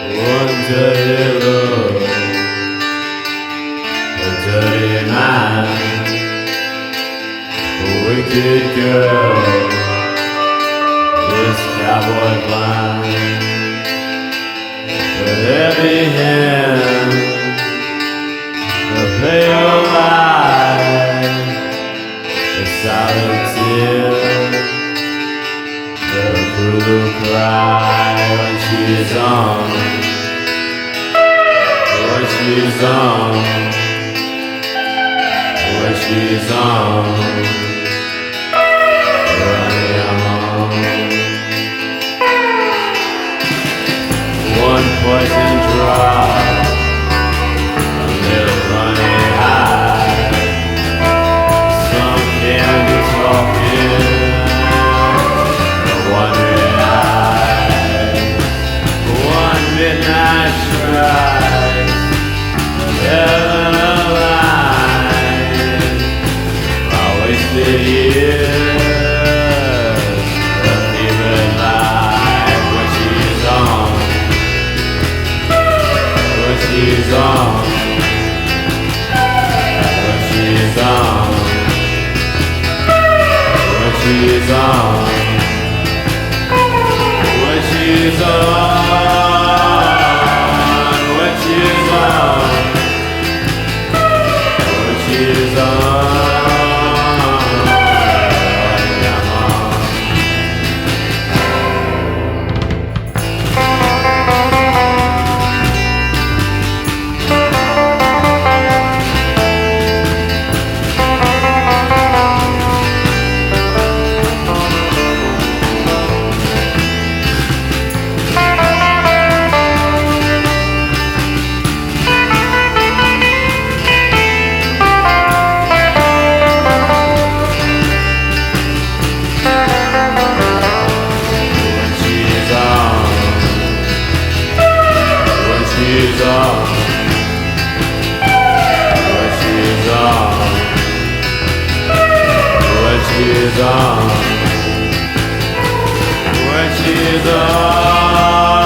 One dirty look, a dirty mind, a wicked girl, this cowboy blind. A heavy hand, a pale light, a silent tear, the Kulu cry when she's on, when she's on, when she's on, running on. One poison drop, a little honey high, some candy talking, a wandering eye, one midnight strike, heaven alive, my wasted years, a fevered life when she's on. She's on, when she's on, when she's on, when she's on, when she's on, when she's on. She's on, when she's on, when she's on, when she's on.